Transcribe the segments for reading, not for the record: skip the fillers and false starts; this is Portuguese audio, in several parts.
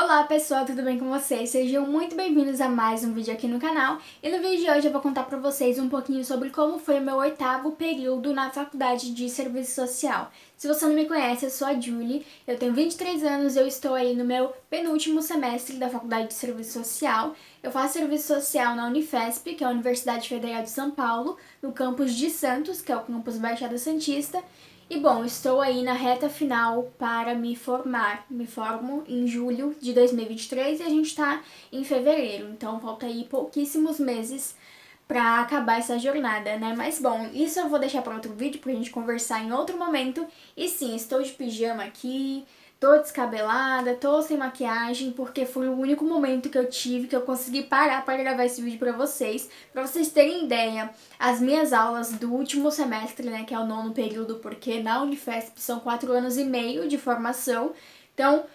Olá pessoal, tudo bem com vocês? Sejam muito bem-vindos a mais um vídeo aqui no canal. E no vídeo de hoje eu vou contar pra vocês um pouquinho sobre como foi o meu 8º período na faculdade de serviço social. Se você não me conhece, eu sou a Julie, eu tenho 23 anos, eu estou aí no meu penúltimo semestre da faculdade de serviço social. Eu faço serviço social na Unifesp, que é a Universidade Federal de São Paulo, no campus de Santos, que é o campus Baixada Santista. E bom, estou aí na reta final para me formar. Me formo em julho de 2023 e a gente está em fevereiro, então falta aí pouquíssimos meses para acabar essa jornada, né? Mas bom, isso eu vou deixar para outro vídeo pra gente conversar em outro momento. E sim, estou de pijama aqui, tô descabelada, tô sem maquiagem, porque foi o único momento que eu tive que eu consegui parar para gravar esse vídeo pra vocês terem ideia. As minhas aulas do último semestre, né, que é o 9º período, porque na Unifesp são 4 anos e meio de formação, então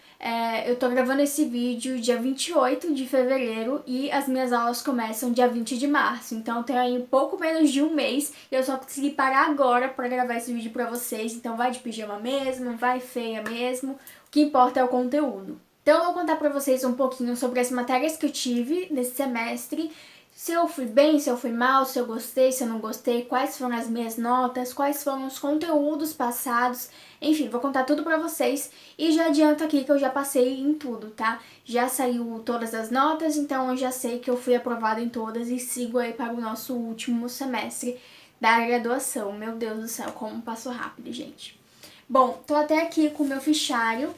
eu tô gravando esse vídeo dia 28 de fevereiro e as minhas aulas começam dia 20 de março. Então tem aí um pouco menos de um mês e eu só consegui parar agora pra gravar esse vídeo pra vocês. Então vai de pijama mesmo, vai feia mesmo. O que importa é o conteúdo. Então eu vou contar pra vocês um pouquinho sobre as matérias que eu tive nesse semestre. Se eu fui bem, se eu fui mal, se eu gostei, se eu não gostei, quais foram as minhas notas, quais foram os conteúdos passados, enfim, vou contar tudo pra vocês e já adianto aqui que eu já passei em tudo, tá? Já saiu todas as notas, então eu já sei que eu fui aprovada em todas e sigo aí para o nosso último semestre da graduação. Meu Deus do céu, como passou rápido, gente. Bom, tô até aqui com o meu fichário,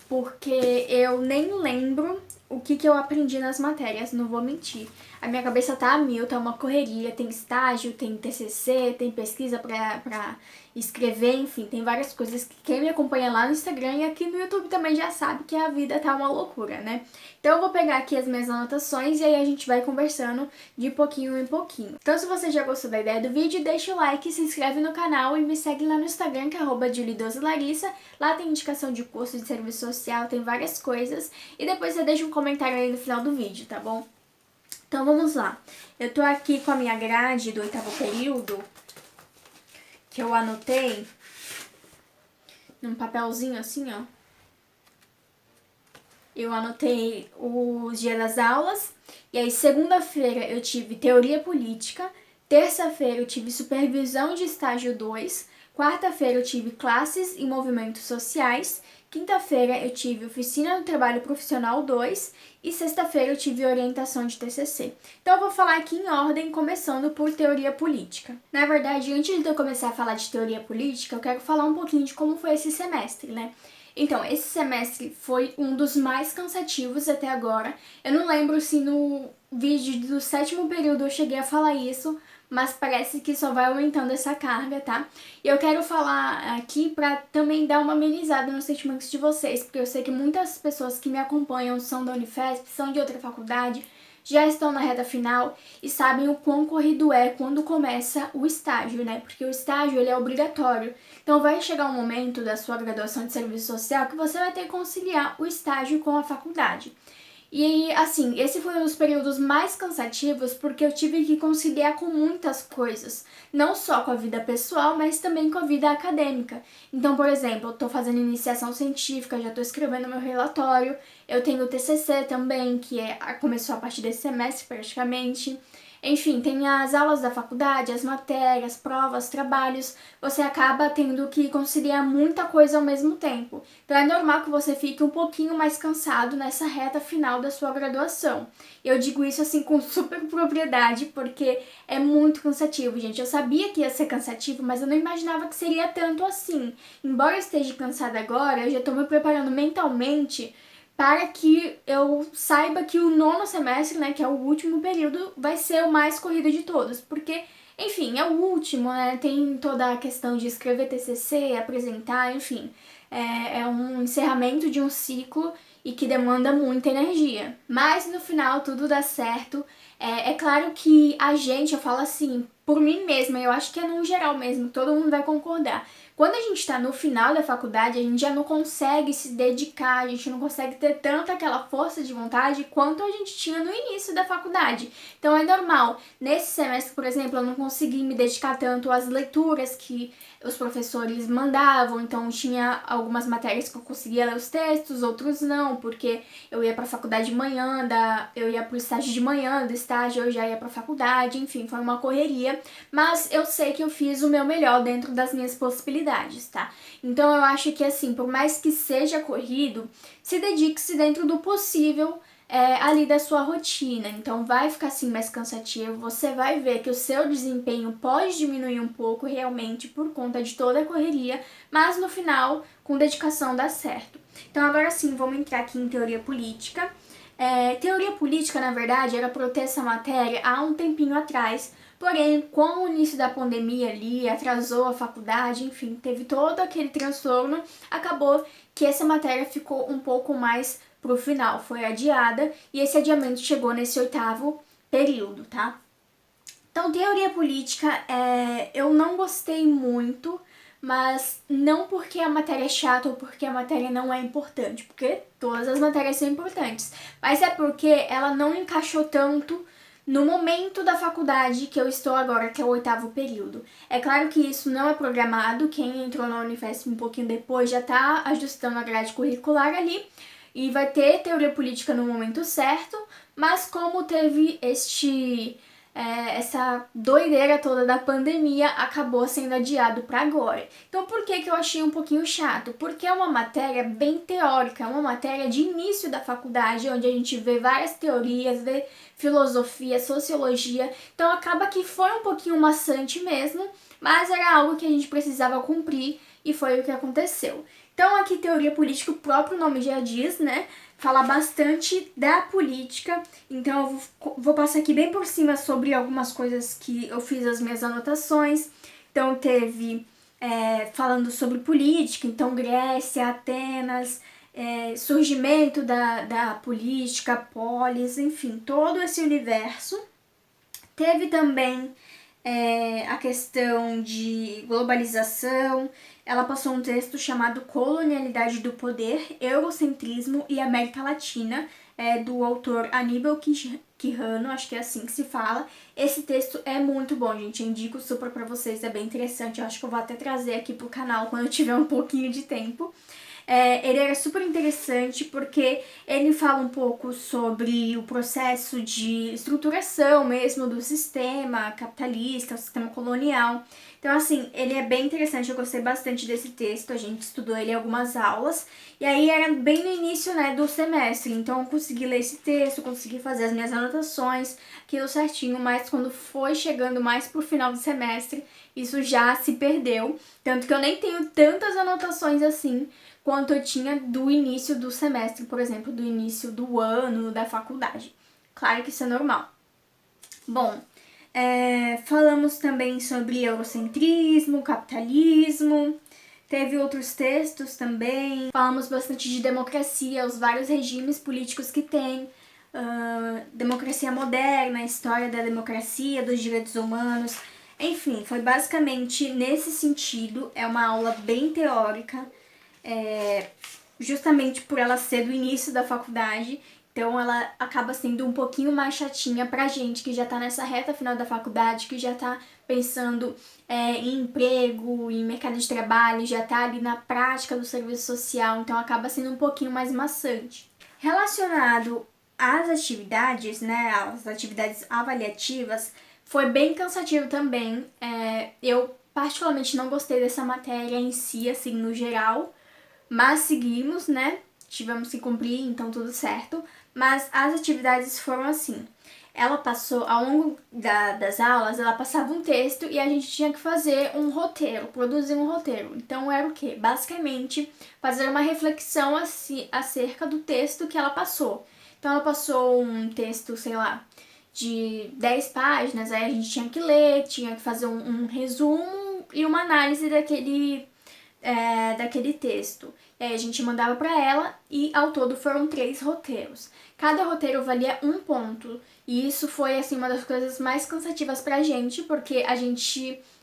porque eu nem lembro o que eu aprendi nas matérias, não vou mentir. A minha cabeça tá a mil, tá uma correria, tem estágio, tem TCC, tem pesquisa pra escrever, enfim, tem várias coisas que quem me acompanha lá no Instagram e aqui no YouTube também já sabe que a vida tá uma loucura, né? Então eu vou pegar aqui as minhas anotações e aí a gente vai conversando de pouquinho em pouquinho. Então se você já gostou da ideia do vídeo, deixa o like, se inscreve no canal e me segue lá no Instagram, que é @Julie12Larissa. Lá tem indicação de curso de serviço social, tem várias coisas. E depois você deixa um comentário aí no final do vídeo, tá bom? Então vamos lá. Eu tô aqui com a minha grade do 8º período, que eu anotei num papelzinho assim, ó. Eu anotei os dias das aulas, e aí segunda-feira eu tive teoria política, terça-feira eu tive supervisão de estágio 2, quarta-feira eu tive classes e movimentos sociais, quinta-feira eu tive oficina do trabalho profissional 2 e sexta-feira eu tive orientação de TCC. Então eu vou falar aqui em ordem, começando por teoria política. Na verdade, antes de eu começar a falar de teoria política, eu quero falar um pouquinho de como foi esse semestre, né? Então, esse semestre foi um dos mais cansativos até agora. Eu não lembro se no vídeo do 7º período eu cheguei a falar isso, mas parece que só vai aumentando essa carga, tá? E eu quero falar aqui pra também dar uma amenizada nos sentimentos de vocês, porque eu sei que muitas pessoas que me acompanham são da Unifesp, são de outra faculdade, já estão na reta final e sabem o quão corrido é quando começa o estágio, né? Porque o estágio, ele é obrigatório. Então vai chegar um momento da sua graduação de serviço social que você vai ter que conciliar o estágio com a faculdade. E assim, esse foi um dos períodos mais cansativos porque eu tive que conciliar com muitas coisas, não só com a vida pessoal, mas também com a vida acadêmica. Então, por exemplo, eu tô fazendo iniciação científica, já tô escrevendo meu relatório, eu tenho o TCC também, começou a partir desse semestre praticamente. Enfim, tem as aulas da faculdade, as matérias, provas, trabalhos, você acaba tendo que conciliar muita coisa ao mesmo tempo. Então é normal que você fique um pouquinho mais cansado nessa reta final da sua graduação. Eu digo isso assim com super propriedade, porque é muito cansativo, gente. Eu sabia que ia ser cansativo, mas eu não imaginava que seria tanto assim. Embora eu esteja cansada agora, eu já tô me preparando mentalmente para que eu saiba que o 9º semestre, né, que é o último período, vai ser o mais corrido de todos, porque, enfim, é o último, né, tem toda a questão de escrever TCC, apresentar, enfim, é um encerramento de um ciclo e que demanda muita energia. Mas no final tudo dá certo, É claro que a gente, eu falo assim, por mim mesma, eu acho que é no geral mesmo, todo mundo vai concordar. Quando a gente tá no final da faculdade, a gente já não consegue se dedicar, a gente não consegue ter tanto aquela força de vontade quanto a gente tinha no início da faculdade. Então é normal. Nesse semestre, por exemplo, eu não consegui me dedicar tanto às leituras que os professores mandavam, então tinha algumas matérias que eu conseguia ler os textos, outros não, porque eu ia pra faculdade de manhã, eu ia pro estágio de manhã, do estágio eu já ia pra faculdade, enfim, foi uma correria, mas eu sei que eu fiz o meu melhor dentro das minhas possibilidades, tá? Então eu acho que assim, por mais que seja corrido, se dedique-se dentro do possível ali da sua rotina. Então vai ficar assim mais cansativo, você vai ver que o seu desempenho pode diminuir um pouco realmente por conta de toda a correria, mas no final, com dedicação, dá certo. Então agora sim, vamos entrar aqui em teoria política. Teoria política, na verdade, era para eu ter essa matéria há um tempinho atrás, porém, com o início da pandemia ali, atrasou a faculdade, enfim, teve todo aquele transtorno, acabou que essa matéria ficou um pouco mais pro final, foi adiada, e esse adiamento chegou nesse 8º período, tá? Então, teoria política, eu não gostei muito, mas não porque a matéria é chata ou porque a matéria não é importante, porque todas as matérias são importantes, mas é porque ela não encaixou tanto no momento da faculdade que eu estou agora, que é o 8º período. É claro que isso não é programado, quem entrou na Unifesp um pouquinho depois já está ajustando a grade curricular ali, e vai ter teoria política no momento certo, mas como teve essa doideira toda da pandemia, acabou sendo adiado para agora. Então por que eu achei um pouquinho chato? Porque é uma matéria bem teórica, é uma matéria de início da faculdade, onde a gente vê várias teorias, vê filosofia, sociologia, então acaba que foi um pouquinho maçante mesmo, mas era algo que a gente precisava cumprir e foi o que aconteceu. Então aqui teoria política, o próprio nome já diz, né? Fala bastante da política, então eu vou passar aqui bem por cima sobre algumas coisas que eu fiz as minhas anotações. Então teve falando sobre política, então Grécia, Atenas, surgimento da política, polis, enfim, todo esse universo. Teve também a questão de globalização. Ela passou um texto chamado Colonialidade do Poder, Eurocentrismo e América Latina, do autor Aníbal Quijano, acho que é assim que se fala. Esse texto é muito bom, gente, eu indico super pra vocês, é bem interessante, eu acho que eu vou até trazer aqui pro canal quando eu tiver um pouquinho de tempo. Ele era super interessante porque ele fala um pouco sobre o processo de estruturação mesmo do sistema capitalista, o sistema colonial. Então, assim, ele é bem interessante, eu gostei bastante desse texto, a gente estudou ele em algumas aulas, e aí era bem no início, né, do semestre, então eu consegui ler esse texto, consegui fazer as minhas anotações, aquilo certinho, mas quando foi chegando mais pro final do semestre, isso já se perdeu, tanto que eu nem tenho tantas anotações assim, quanto eu tinha do início do semestre, por exemplo, do início do ano da faculdade. Claro que isso é normal. Bom, falamos também sobre eurocentrismo, capitalismo, teve outros textos também. Falamos bastante de democracia, os vários regimes políticos que tem, democracia moderna, história da democracia, dos direitos humanos. Enfim, foi basicamente nesse sentido, é uma aula bem teórica, justamente por ela ser do início da faculdade, então ela acaba sendo um pouquinho mais chatinha pra gente que já tá nessa reta final da faculdade, que já tá pensando em emprego, em mercado de trabalho, já tá ali na prática do serviço social, então acaba sendo um pouquinho mais maçante. Relacionado às atividades, né, as atividades avaliativas, foi bem cansativo também. Eu particularmente não gostei dessa matéria em si, assim, no geral, mas seguimos, né? Tivemos que cumprir, então tudo certo. Mas as atividades foram assim. Ela passou, ao longo das aulas, ela passava um texto e a gente tinha que fazer um roteiro, produzir um roteiro. Então era o quê? Basicamente, fazer uma reflexão acerca do texto que ela passou. Então ela passou um texto, sei lá, de 10 páginas, aí a gente tinha que ler, tinha que fazer um resumo e uma análise daquele texto. E aí a gente mandava para ela e ao todo foram 3 roteiros. Cada roteiro valia 1 ponto. E isso foi, assim, uma das coisas mais cansativas pra gente, porque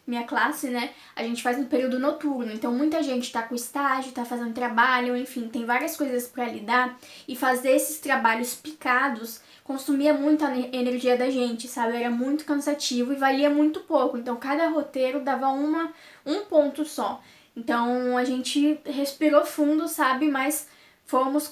minha classe, né, a gente faz no período noturno, então muita gente tá com estágio, tá fazendo trabalho, enfim, tem várias coisas para lidar, e fazer esses trabalhos picados consumia muito a energia da gente, sabe? Era muito cansativo e valia muito pouco, então cada roteiro dava um ponto só. Então a gente respirou fundo, sabe? Mas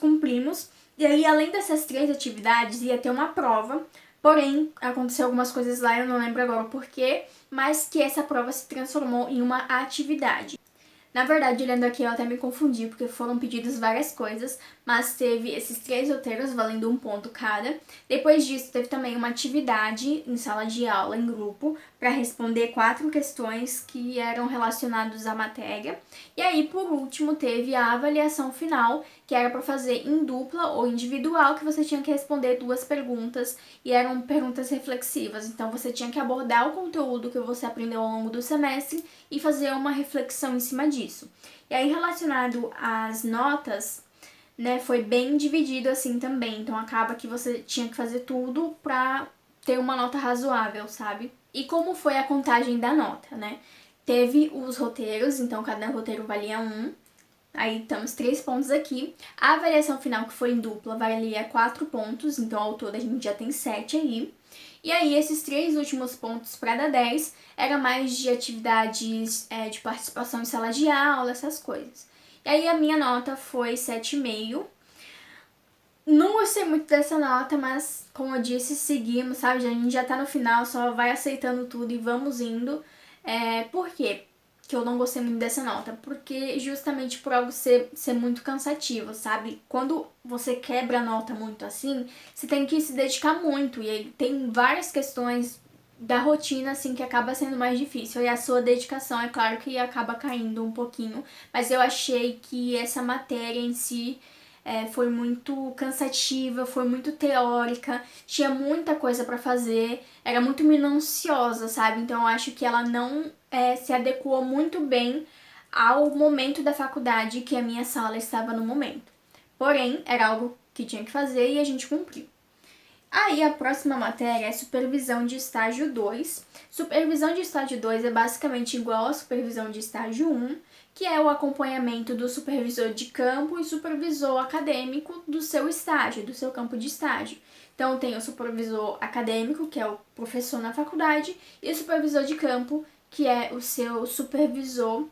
cumprimos. E aí, além dessas 3 atividades, ia ter uma prova. Porém, aconteceu algumas coisas lá, eu não lembro agora o porquê, mas que essa prova se transformou em uma atividade. Na verdade, olhando aqui, eu até me confundi, porque foram pedidas várias coisas, mas teve esses 3 roteiros valendo 1 ponto cada. Depois disso, teve também uma atividade em sala de aula, em grupo, para responder 4 questões que eram relacionadas à matéria. E aí, por último, teve a avaliação final, que era para fazer em dupla ou individual, que você tinha que responder 2 perguntas, e eram perguntas reflexivas. Então, você tinha que abordar o conteúdo que você aprendeu ao longo do semestre e fazer uma reflexão em cima disso. E aí, relacionado às notas, né, foi bem dividido assim também. Então, acaba que você tinha que fazer tudo pra ter uma nota razoável, sabe? E como foi a contagem da nota, né? Teve os roteiros, então cada roteiro valia 1. Aí temos 3 pontos aqui. A avaliação final, que foi em dupla, valia 4 pontos, então ao todo a gente já tem 7 aí. E aí, esses 3 últimos pontos para dar 10 era mais de atividades de participação em sala de aula, essas coisas. E aí, a minha nota foi 7,5. Não gostei muito dessa nota, mas, como eu disse, seguimos, sabe? A gente já tá no final, só vai aceitando tudo e vamos indo. Por quê que eu não gostei muito dessa nota? Porque justamente por algo ser muito cansativo, sabe? Quando você quebra a nota muito assim, você tem que se dedicar muito. E aí tem várias questões da rotina, assim, que acaba sendo mais difícil. E a sua dedicação, é claro que acaba caindo um pouquinho. Mas eu achei que essa matéria em si foi muito cansativa, foi muito teórica, tinha muita coisa pra fazer, era muito minuciosa, sabe? Então eu acho que ela não se adequou muito bem ao momento da faculdade que a minha sala estava no momento. Porém, era algo que tinha que fazer e a gente cumpriu. Aí a próxima matéria é supervisão de estágio 2. Supervisão de estágio 2 é basicamente igual à supervisão de estágio 1, que é o acompanhamento do supervisor de campo e supervisor acadêmico do seu estágio, do seu campo de estágio. Então tem o supervisor acadêmico, que é o professor na faculdade, e o supervisor de campo, que é o seu supervisor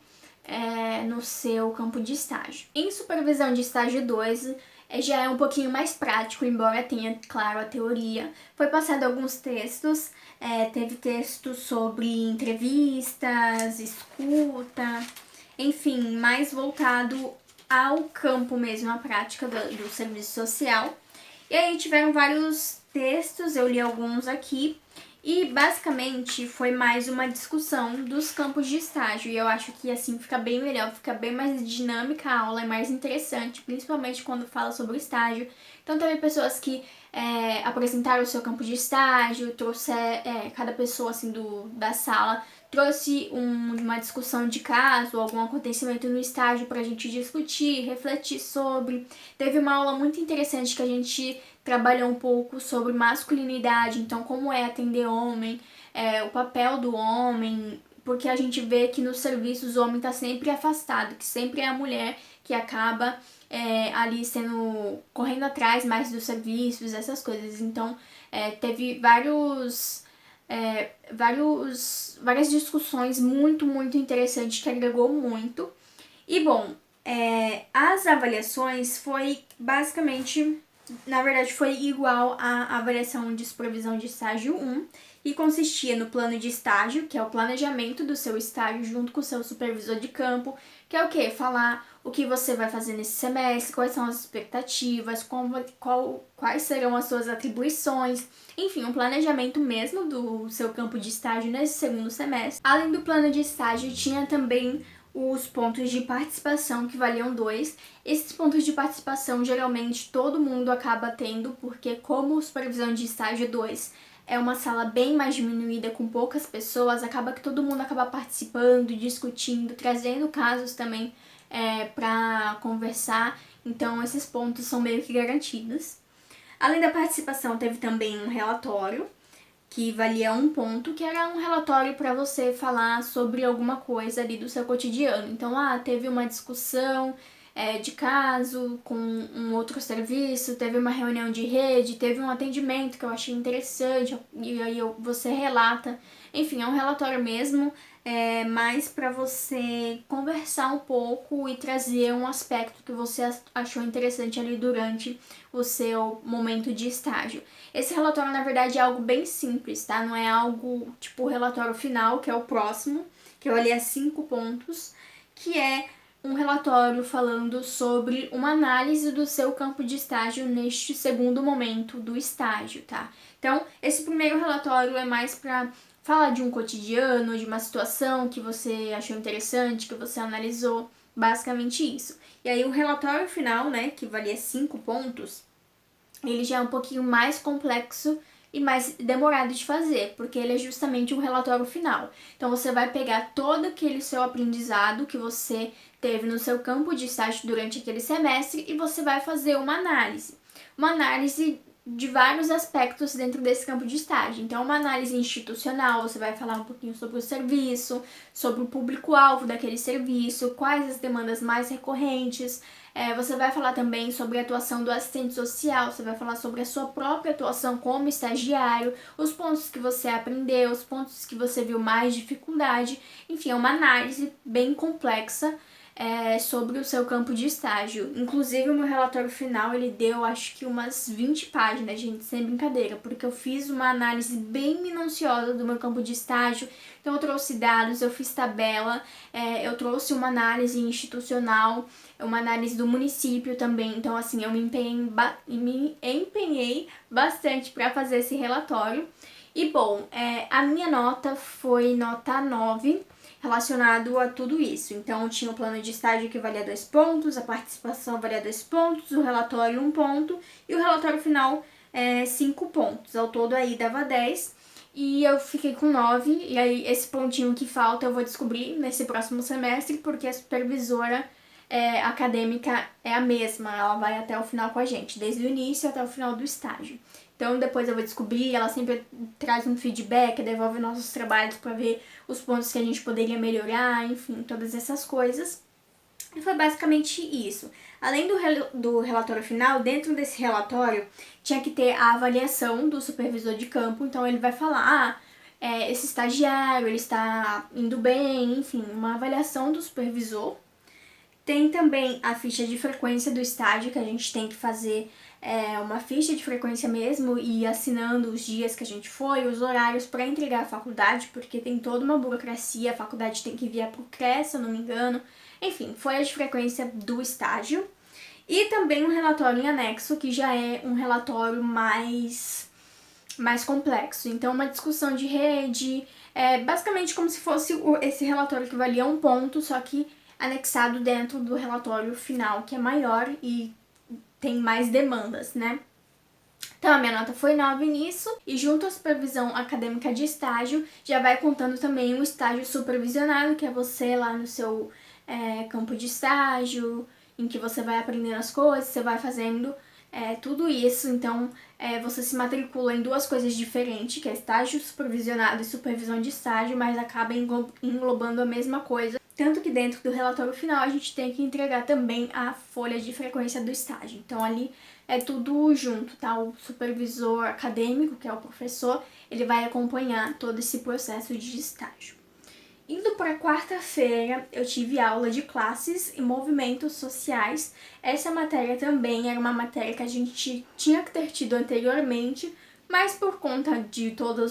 no seu campo de estágio. Em supervisão de estágio 2, já é um pouquinho mais prático, embora tenha, claro, a teoria. Foi passado alguns textos, teve textos sobre entrevistas, escuta, enfim, mais voltado ao campo mesmo, à prática do serviço social. E aí tiveram vários textos, eu li alguns aqui, e basicamente foi mais uma discussão dos campos de estágio. E eu acho que assim fica bem melhor, fica bem mais dinâmica a aula, é mais interessante, principalmente quando fala sobre o estágio. Então teve pessoas que apresentaram o seu campo de estágio, cada pessoa assim da sala trouxe uma discussão de caso, algum acontecimento no estágio pra gente discutir, refletir sobre. Teve uma aula muito interessante que a gente trabalhou um pouco sobre masculinidade, então como é atender homem, o papel do homem, porque a gente vê que nos serviços o homem tá sempre afastado, que sempre é a mulher que acaba ali correndo atrás mais dos serviços, essas coisas. Então teve várias discussões muito, muito interessantes que agregou muito. E bom, as avaliações foi basicamente, na verdade foi igual à avaliação de supervisão de estágio 1 e consistia no plano de estágio, que é o planejamento do seu estágio junto com o seu supervisor de campo, que é o quê? Falar o que você vai fazer nesse semestre, quais são as expectativas, quais serão as suas atribuições, enfim, um planejamento mesmo do seu campo de estágio nesse segundo semestre. Além do plano de estágio, tinha também os pontos de participação, que valiam 2. Esses pontos de participação, geralmente, todo mundo acaba tendo, porque como supervisão de estágio 2 é uma sala bem mais diminuída, com poucas pessoas, acaba que todo mundo acaba participando, discutindo, trazendo casos também para conversar. Então, esses pontos são meio que garantidos. Além da participação, teve também um relatório que valia 1 ponto, que era um relatório para você falar sobre alguma coisa ali do seu cotidiano. Então, teve uma discussão de caso com um outro serviço, teve uma reunião de rede, teve um atendimento que eu achei interessante, e aí você relata. Enfim, é um relatório mesmo, mais para você conversar um pouco e trazer um aspecto que você achou interessante ali durante o seu momento de estágio. Esse relatório, na verdade, é algo bem simples, tá? Não é algo tipo o relatório final, que é o próximo, que eu olhei 5 pontos, que é um relatório falando sobre uma análise do seu campo de estágio neste segundo momento do estágio, tá? Então, esse primeiro relatório é mais para falar de um cotidiano, de uma situação que você achou interessante, que você analisou, basicamente isso. E aí o relatório final, né, que valia 5 pontos, ele já é um pouquinho mais complexo e mais demorado de fazer, porque ele é justamente um relatório final. Então você vai pegar todo aquele seu aprendizado que você teve no seu campo de estágio durante aquele semestre e você vai fazer uma análise. Uma análise de vários aspectos dentro desse campo de estágio. Então, uma análise institucional, você vai falar um pouquinho sobre o serviço, sobre o público-alvo daquele serviço, quais as demandas mais recorrentes. Você vai falar também sobre a atuação do assistente social, você vai falar sobre a sua própria atuação como estagiário, os pontos que você aprendeu, os pontos que você viu mais dificuldade. Enfim, é uma análise bem complexa sobre o seu campo de estágio. Inclusive, o meu relatório final, ele deu, acho que umas 20 páginas, gente, sem brincadeira, porque eu fiz uma análise bem minuciosa do meu campo de estágio. Então, eu trouxe dados, eu fiz tabela, eu trouxe uma análise institucional, uma análise do município também. Então, assim, eu me empenhei bastante para fazer esse relatório. E, bom, a minha nota foi nota 9, relacionado a tudo isso. Então, tinha o plano de estágio que valia 2 pontos, a participação valia 2 pontos, o relatório 1 ponto e o relatório final 5 pontos. Ao todo aí dava 10 e eu fiquei com 9. E aí esse pontinho que falta eu vou descobrir nesse próximo semestre, porque a supervisora acadêmica é a mesma, ela vai até o final com a gente, desde o início até o final do estágio. Então depois eu vou descobrir, ela sempre traz um feedback, devolve nossos trabalhos para ver os pontos que a gente poderia melhorar, enfim, todas essas coisas. E foi basicamente isso. Além do relatório final, dentro desse relatório tinha que ter a avaliação do supervisor de campo, então ele vai falar, esse estagiário, ele está indo bem, enfim, uma avaliação do supervisor. Tem também a ficha de frequência do estágio, que a gente tem que fazer uma ficha de frequência mesmo, e assinando os dias que a gente foi, os horários para entregar a faculdade, porque tem toda uma burocracia, a faculdade tem que enviar para o CRES, se eu não me engano. Enfim, foi a de frequência do estágio. E também um relatório em anexo, que já é um relatório mais complexo. Então, uma discussão de rede, basicamente como se fosse esse relatório que valia 1 ponto, só que anexado dentro do relatório final, que é maior e tem mais demandas, né? Então, a minha nota foi 9 nisso, e junto à supervisão acadêmica de estágio, já vai contando também um estágio supervisionado, que é você lá no seu campo de estágio, em que você vai aprendendo as coisas, você vai fazendo tudo isso. Então, você se matricula em 2 coisas diferentes, que é estágio supervisionado e supervisão de estágio, mas acaba englobando a mesma coisa. Tanto que dentro do relatório final a gente tem que entregar também a folha de frequência do estágio. Então ali é tudo junto, tá? O supervisor acadêmico, que é o professor, ele vai acompanhar todo esse processo de estágio. Indo para quarta-feira, eu tive aula de classes e movimentos sociais. Essa matéria também era uma matéria que a gente tinha que ter tido anteriormente, mas por conta de toda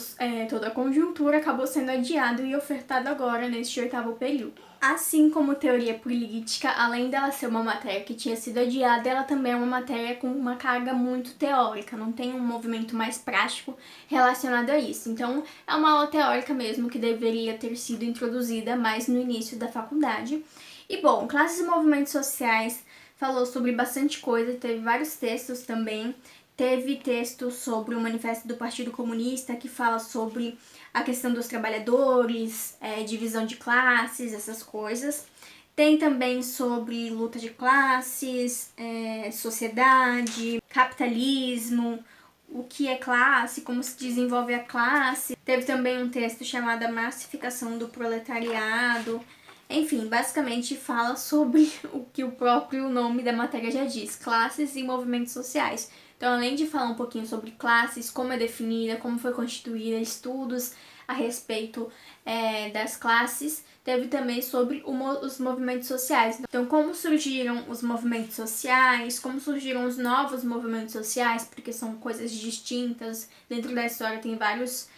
a conjuntura acabou sendo adiado e ofertado agora neste 8º período. Assim como teoria política, além dela ser uma matéria que tinha sido adiada, ela também é uma matéria com uma carga muito teórica, não tem um movimento mais prático relacionado a isso. Então, é uma aula teórica mesmo que deveria ter sido introduzida mais no início da faculdade. E bom, classes e movimentos sociais falou sobre bastante coisa, teve vários textos também. Teve texto sobre o Manifesto do Partido Comunista, que fala sobre a questão dos trabalhadores, divisão de classes, essas coisas. Tem também sobre luta de classes, sociedade, capitalismo, o que é classe, como se desenvolve a classe. Teve também um texto chamado A Massificação do Proletariado. Enfim, basicamente fala sobre o que o próprio nome da matéria já diz, classes e movimentos sociais. Então, além de falar um pouquinho sobre classes, como é definida, como foi constituída, estudos a respeito das classes, teve também sobre os movimentos sociais. Então, como surgiram os movimentos sociais, como surgiram os novos movimentos sociais, porque são coisas distintas, dentro da história tem vários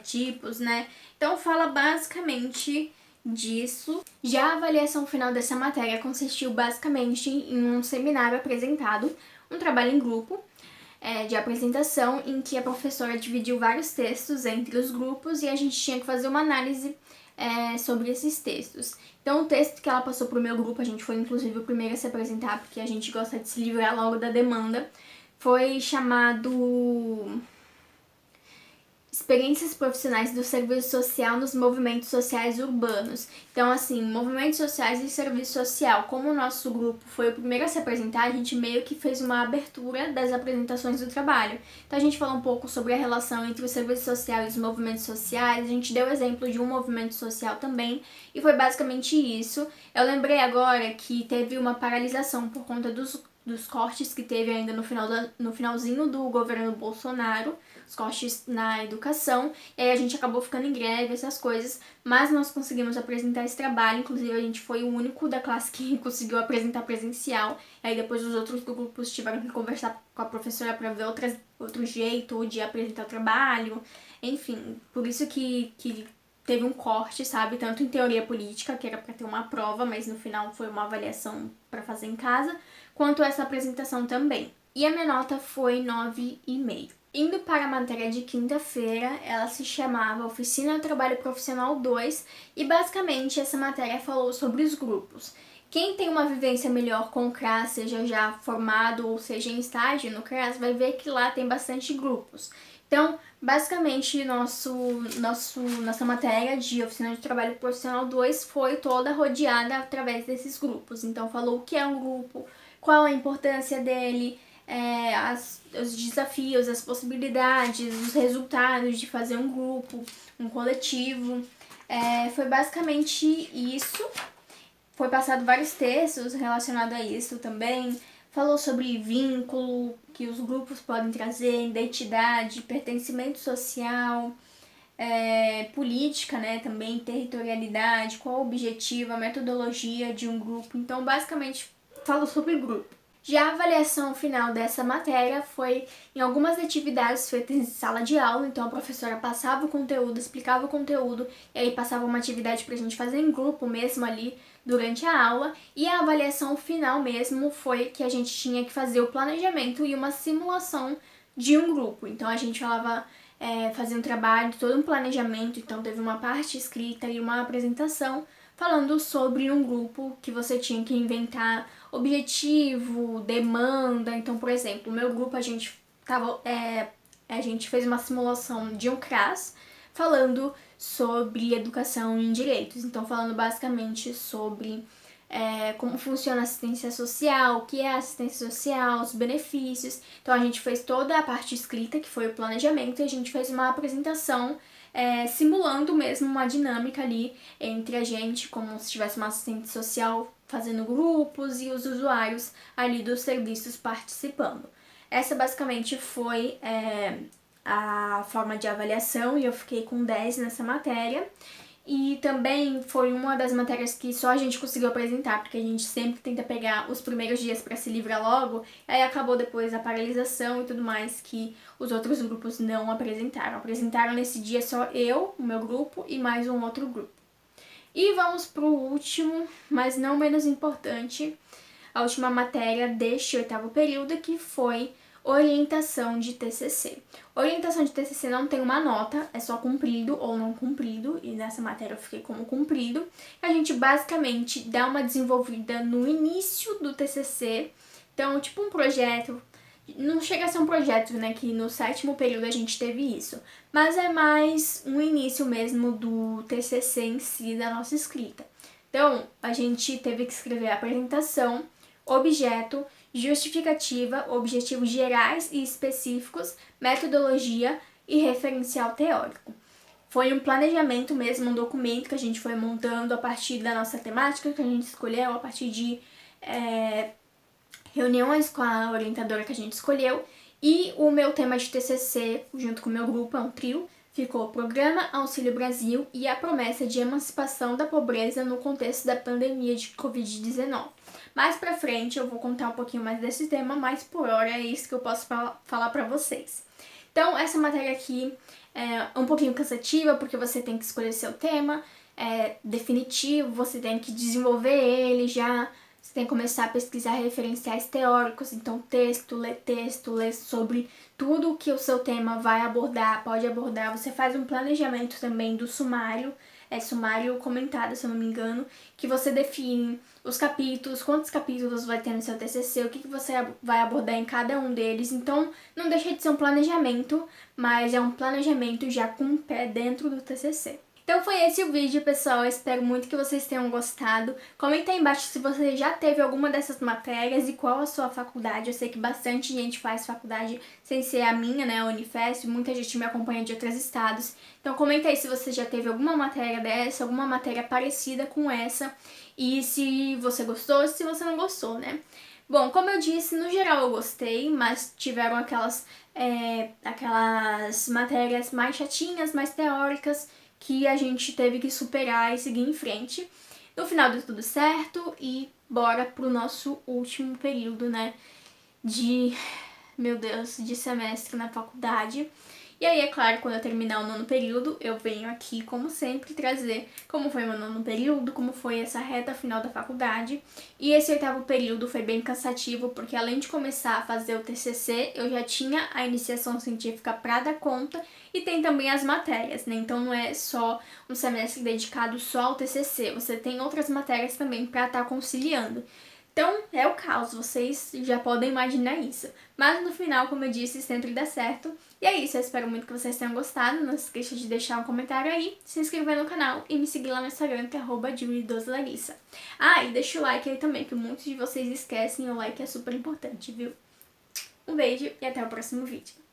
tipos, né? Então, fala basicamente disso. Já a avaliação final dessa matéria consistiu basicamente em um seminário apresentado, um trabalho em grupo, de apresentação, em que a professora dividiu vários textos entre os grupos e a gente tinha que fazer uma análise sobre esses textos. Então, o texto que ela passou pro meu grupo, a gente foi inclusive o primeiro a se apresentar, porque a gente gosta de se livrar logo da demanda, foi chamado Experiências profissionais do serviço social nos movimentos sociais urbanos. Então, assim, movimentos sociais e serviço social. Como o nosso grupo foi o primeiro a se apresentar, a gente meio que fez uma abertura das apresentações do trabalho. Então, a gente falou um pouco sobre a relação entre o serviço social e os movimentos sociais. A gente deu exemplo de um movimento social também, e foi basicamente isso. Eu lembrei agora que teve uma paralisação por conta dos cortes que teve ainda no finalzinho do governo Bolsonaro, os cortes na educação, e aí a gente acabou ficando em greve, essas coisas, mas nós conseguimos apresentar esse trabalho, inclusive a gente foi o único da classe que conseguiu apresentar presencial, e aí depois os outros grupos tiveram que conversar com a professora para ver outro jeito de apresentar o trabalho, enfim, por isso que teve um corte, sabe, tanto em teoria política, que era para ter uma prova, mas no final foi uma avaliação para fazer em casa, quanto essa apresentação também. E a minha nota foi 9,5. Indo para a matéria de quinta-feira, ela se chamava Oficina de Trabalho Profissional 2 e basicamente essa matéria falou sobre os grupos. Quem tem uma vivência melhor com o CRAS, seja já formado ou seja em estágio no CRAS, vai ver que lá tem bastante grupos. Então, basicamente, nossa matéria de Oficina de Trabalho Profissional 2 foi toda rodeada através desses grupos. Então, falou o que é um grupo, qual a importância dele, os desafios, as possibilidades, os resultados de fazer um grupo, um coletivo. Foi basicamente isso. Foi passado vários textos relacionados a isso também. Falou sobre vínculo que os grupos podem trazer, identidade, pertencimento social, política, né, também, territorialidade, qual o objetivo, a metodologia de um grupo. Então, basicamente, falou sobre grupo. Já a avaliação final dessa matéria foi em algumas atividades feitas em sala de aula, então a professora passava o conteúdo, explicava o conteúdo, e aí passava uma atividade pra gente fazer em grupo mesmo ali durante a aula, e a avaliação final mesmo foi que a gente tinha que fazer o planejamento e uma simulação de um grupo. Então a gente fazia um trabalho, todo um planejamento, então teve uma parte escrita e uma apresentação falando sobre um grupo que você tinha que inventar objetivo, demanda. Então, por exemplo, o meu grupo a gente fez uma simulação de um CRAS falando sobre educação em direitos. Então, falando basicamente sobre como funciona a assistência social, o que é assistência social, os benefícios. Então, a gente fez toda a parte escrita, que foi o planejamento, e a gente fez uma apresentação simulando mesmo uma dinâmica ali entre a gente, como se tivesse uma assistente social fazendo grupos e os usuários ali dos serviços participando. Essa basicamente foi a forma de avaliação e eu fiquei com 10 nessa matéria. E também foi uma das matérias que só a gente conseguiu apresentar, porque a gente sempre tenta pegar os primeiros dias para se livrar logo, e aí acabou depois a paralisação e tudo mais que os outros grupos não apresentaram. Apresentaram nesse dia só eu, o meu grupo, e mais um outro grupo. E vamos pro último, mas não menos importante, a última matéria deste 8º período, que foi orientação de TCC. Orientação de TCC não tem uma nota, é só cumprido ou não cumprido, e nessa matéria eu fiquei como cumprido. A gente basicamente dá uma desenvolvida no início do TCC, então tipo um projeto Não chega a ser um projeto, né, que no 7º período a gente teve isso, mas é mais um início mesmo do TCC em si, da nossa escrita. Então, a gente teve que escrever a apresentação, objeto, justificativa, objetivos gerais e específicos, metodologia e referencial teórico. Foi um planejamento mesmo, um documento que a gente foi montando a partir da nossa temática que a gente escolheu, a partir de reuniões com a orientadora que a gente escolheu, e o meu tema de TCC, junto com o meu grupo, é um trio, ficou Programa Auxílio Brasil e a promessa de emancipação da pobreza no contexto da pandemia de Covid-19. Mais pra frente eu vou contar um pouquinho mais desse tema, mas por hora é isso que eu posso falar pra vocês. Então, essa matéria aqui é um pouquinho cansativa, porque você tem que escolher seu tema definitivo, você tem que desenvolver ele já. Você tem que começar a pesquisar referenciais teóricos, então texto, ler sobre tudo que o seu tema vai abordar, pode abordar. Você faz um planejamento também do sumário, sumário comentado, se eu não me engano, que você define os capítulos, quantos capítulos vai ter no seu TCC, o que você vai abordar em cada um deles. Então, não deixa de ser um planejamento, mas é um planejamento já com um pé dentro do TCC. Então foi esse o vídeo, pessoal. Eu espero muito que vocês tenham gostado. Comenta aí embaixo se você já teve alguma dessas matérias e qual a sua faculdade. Eu sei que bastante gente faz faculdade sem ser a minha, né, a Unifesp. Muita gente me acompanha de outros estados. Então comenta aí se você já teve alguma matéria dessa, alguma matéria parecida com essa. E se você gostou ou se você não gostou, né? Bom, como eu disse, no geral eu gostei, mas tiveram aquelas matérias mais chatinhas, mais teóricas, que a gente teve que superar e seguir em frente. No final deu tudo certo e bora pro nosso último período, né, de semestre na faculdade. E aí, é claro, quando eu terminar o 9º período, eu venho aqui, como sempre, trazer como foi o meu 9º período, como foi essa reta final da faculdade. E esse 8º período foi bem cansativo, porque além de começar a fazer o TCC, eu já tinha a iniciação científica para dar conta e tem também as matérias, né? Então não é só um semestre dedicado só ao TCC, você tem outras matérias também para estar conciliando. Então, é o caos, vocês já podem imaginar isso. Mas no final, como eu disse, sempre dá certo. E é isso, eu espero muito que vocês tenham gostado. Não se esqueça de deixar um comentário aí, se inscrever no canal e me seguir lá no Instagram, que é @julie12larissa. Ah, e deixa o like aí também, que muitos de vocês esquecem, o like é super importante, viu? Um beijo e até o próximo vídeo.